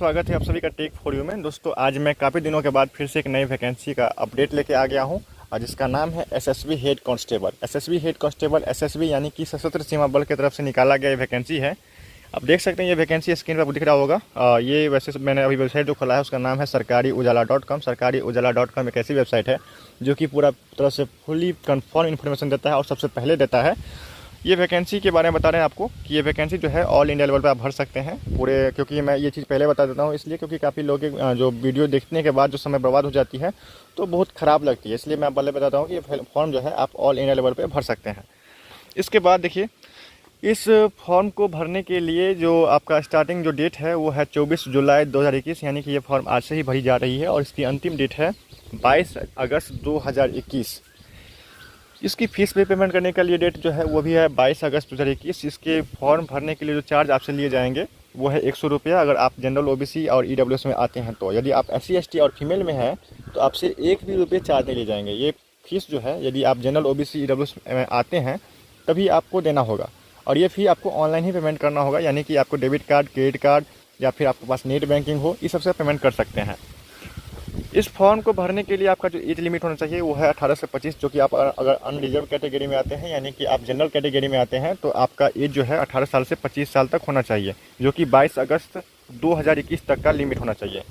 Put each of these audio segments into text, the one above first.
स्वागत है आप सभी का टेक फॉर यू में। दोस्तों आज मैं काफ़ी दिनों के बाद फिर से एक नई वैकेंसी का अपडेट लेके आ गया हूं, और जिसका नाम है SSB head constable. SSB head constable SSB यानी कि सशस्त्र सीमा बल की तरफ से निकाला गया वैकेंसी है। आप देख सकते हैं ये वैकेंसी स्क्रीन पर दिख रहा होगा। ये वैसे मैंने अभी वेबसाइट जो खोला है उसका नाम है सरकारी-उजाला.com। सरकारी-उजाला.com एक ऐसी वेबसाइट है जो कि पूरा तरह से फुली कन्फर्म इन्फॉर्मेशन देता है और सबसे पहले देता है। ये वैकेंसी के बारे में बता रहे हैं आपको कि ये वैकेंसी जो है ऑल इंडिया लेवल पे आप भर सकते हैं पूरे, क्योंकि मैं ये चीज़ पहले बता देता हूँ इसलिए क्योंकि काफ़ी लोग जो वीडियो देखने के बाद जो समय बर्बाद हो जाती है तो बहुत ख़राब लगती है, इसलिए मैं पहले बताता हूँ कि ये फॉर्म जो है आप ऑल इंडिया लेवल पे भर सकते हैं। इसके बाद देखिए, इस फॉर्म को भरने के लिए जो आपका स्टार्टिंग जो डेट है वो है 24 जुलाई 2021, यानी कि ये फॉर्म आज से ही भरी जा रही है और इसकी अंतिम डेट है 22 अगस्त 2021। इसकी फ़ीस पे पेमेंट करने के लिए डेट जो है वो भी है 22 अगस्त 2021। इसके फॉर्म भरने के लिए जो चार्ज आपसे लिए जाएंगे वो है 100 रुपया अगर आप जनरल ओबीसी और ईडब्ल्यूएस में आते हैं। तो यदि आप एससी एसटी और फीमेल में हैं तो आपसे 1 भी रुपये चार्ज नहीं लिए जाएंगे। ये फ़ीस जो है यदि आप जनरल ओबीसी ईडब्ल्यूएस में आते हैं तभी आपको देना होगा, और ये फ़ी आपको ऑनलाइन ही पेमेंट करना होगा, यानी कि आपको डेबिट कार्ड, क्रेडिट कार्ड या फिर आपके पास नेट बैंकिंग हो, इस सबसे पेमेंट कर सकते हैं। इस फॉर्म को भरने के लिए आपका जो एज लिमिट होना चाहिए वो है 18 से 25, जो कि आप अगर अनरिजर्व कैटेगरी में आते हैं यानी कि आप जनरल कैटेगरी में आते हैं तो आपका एज जो है 18 साल से 25 साल तक होना चाहिए, जो कि 22 अगस्त 2021 तक का लिमिट होना चाहिए।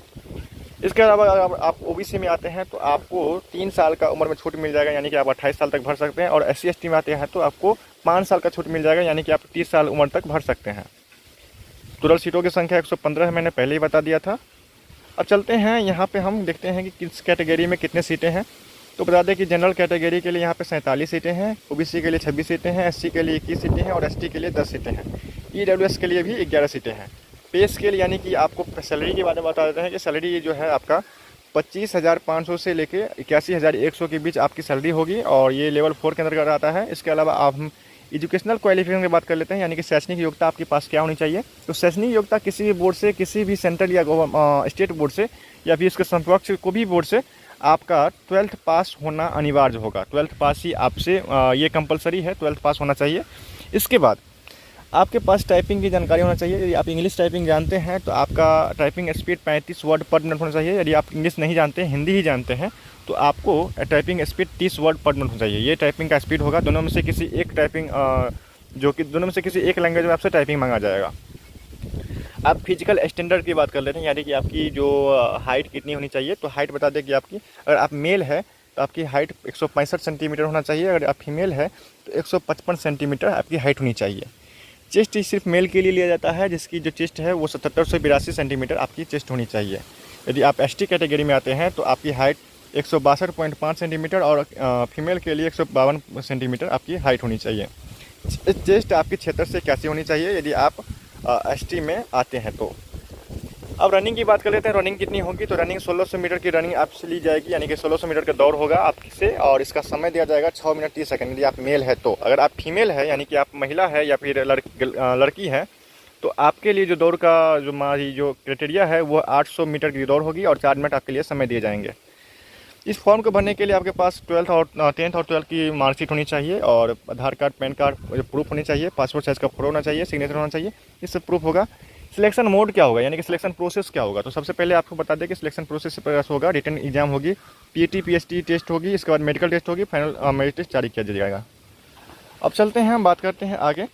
इसके अलावा अगर आप ओबीसी में आते हैं तो आपको 3 साल का उम्र में छूट मिल जाएगा, यानी कि आप 28 साल तक भर सकते हैं, और एससी एसटी में आते हैं तो आपको 5 साल का छूट मिल जाएगा, यानी कि आप 30 साल उम्र तक भर सकते हैं। टोटल सीटों की संख्या 115 है, मैंने पहले ही बता दिया था। अब चलते हैं यहाँ पे हम देखते हैं कि किस कैटेगरी में कितने सीटें हैं। तो बता दें कि जनरल कैटेगरी के लिए यहाँ पे 47 सीटें हैं, ओबीसी के लिए 26 सीटें हैं, एससी के लिए 21 सीटें हैं और एसटी के लिए 10 सीटें हैं। ईडब्ल्यूएस के लिए भी 11 सीटें हैं। पे स्केल यानी कि आपको सैलरी के बारे में बता देते हैं कि सैलरी जो है आपका 25,500 से लेके 81,100 के बीच आपकी सैलरी होगी, और ये लेवल 4 के अंतर्गत आता है। इसके अलावा आप एजुकेशनल क्वालिफिकेशन की बात कर लेते हैं, यानी कि शैक्षणिक योग्यता आपके पास क्या होनी चाहिए। तो शैक्षणिक योग्यता किसी भी बोर्ड से, किसी भी सेंट्रल या स्टेट बोर्ड से या फिर इसके समकक्ष को भी बोर्ड से आपका 12th पास होना अनिवार्य होगा। 12th पास ही आपसे ये कंपलसरी है, 12th पास होना चाहिए। इसके बाद आपके पास टाइपिंग की जानकारी होना चाहिए। यदि आप इंग्लिश टाइपिंग जानते हैं तो आपका टाइपिंग स्पीड 35 वर्ड पर मिनट होना चाहिए। यदि आप इंग्लिश नहीं जानते, हिंदी ही जानते हैं, तो आपको टाइपिंग स्पीड 30 वर्ड पर मिनट होना चाहिए। ये टाइपिंग का स्पीड होगा। दोनों में से किसी एक टाइपिंग जो कि दोनों में से किसी एक लैंग्वेज में आपसे टाइपिंग मांगा जाएगा। आप फिजिकल स्टैंडर्ड की बात कर लेते हैं, यानी कि आपकी जो हाइट कितनी होनी चाहिए। तो हाइट बता दें कि आपकी, अगर आप मेल है तो आपकी हाइट 165 सेंटीमीटर होना चाहिए, अगर आप फीमेल है तो 155 सेंटीमीटर आपकी हाइट होनी चाहिए। चेस्ट सिर्फ मेल के लिए लिया जाता है, जिसकी जो चेस्ट है वो 77 से 82 सेंटीमीटर आपकी चेस्ट होनी चाहिए। यदि आप एसटी कैटेगरी में आते हैं तो आपकी हाइट 162.5 सेंटीमीटर और फीमेल के लिए 152 सेंटीमीटर आपकी हाइट होनी चाहिए। चेस्ट आपकी 76 से 81 होनी चाहिए यदि आप एसटी में आते हैं तो। अब रनिंग की बात कर लेते हैं, रनिंग कितनी होगी। तो रनिंग 1600 मीटर की रनिंग आपसे ली जाएगी, यानी कि 1600 मीटर का दौड़ होगा आपसे, और इसका समय दिया जाएगा 6 मिनट 30 सेकंड यदि आप मेल है तो। अगर आप फीमेल है यानी कि आप महिला है या फिर लड़की है तो आपके लिए जो दौड़ का जो क्राइटेरिया है वो 800 मीटर की दौड़ होगी और 4 मिनट आपके लिए समय दिए जाएंगे। इस फॉर्म को भरने के लिए आपके पास 10th और 12th की मार्कशीट होनी चाहिए, और आधार कार्ड, पैन कार्ड प्रूफ होनी चाहिए, पासपोर्ट साइज़ का फोटो होना चाहिए, सिग्नेचर होना चाहिए, इससे प्रूफ होगा। सिलेक्शन मोड क्या होगा, यानी कि सिलेक्शन प्रोसेस क्या होगा। तो सबसे पहले आपको बता दें कि सिलेक्शन प्रोसेस होगा, रिटन एग्जाम होगी, पीटी पीएचटी टेस्ट होगी, इसके बाद मेडिकल टेस्ट होगी, फाइनल मेरिट टेस्ट जारी किया जाएगा। अब चलते हैं, हम बात करते हैं आगे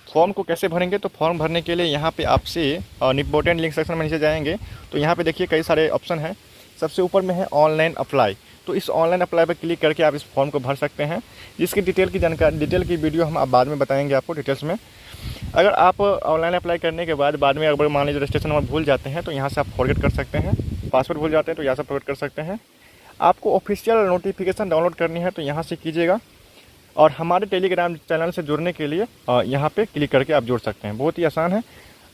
फॉर्म को कैसे भरेंगे। तो फॉर्म भरने के लिए यहाँ पे आपसे इंपॉर्टेंट लिंक सेक्शन में नीचे जाएंगे तो यहाँ पे देखिए कई सारे ऑप्शन हैं। सबसे ऊपर में है ऑनलाइन अप्लाई। तो इस ऑनलाइन अप्लाई पर क्लिक करके आप इस फॉर्म को भर सकते हैं, जिसकी डिटेल की वीडियो हम आप बाद में बताएंगे आपको डिटेल्स में। अगर आप ऑनलाइन अप्लाई करने के बाद में अगर मान लीजिए रजिस्ट्रेशन नंबर भूल जाते हैं तो यहाँ से आप फॉरगेट कर सकते हैं। पासवर्ड भूल जाते हैं तो यहाँ से फॉरगेट कर सकते हैं। आपको ऑफिशियल नोटिफिकेशन डाउनलोड करनी है तो यहाँ से कीजिएगा, और हमारे टेलीग्राम चैनल से जुड़ने के लिए यहाँ पे क्लिक करके आप जुड़ सकते हैं। बहुत ही आसान है।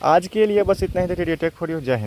आज के लिए बस इतना ही। Take for you. जय हिंद।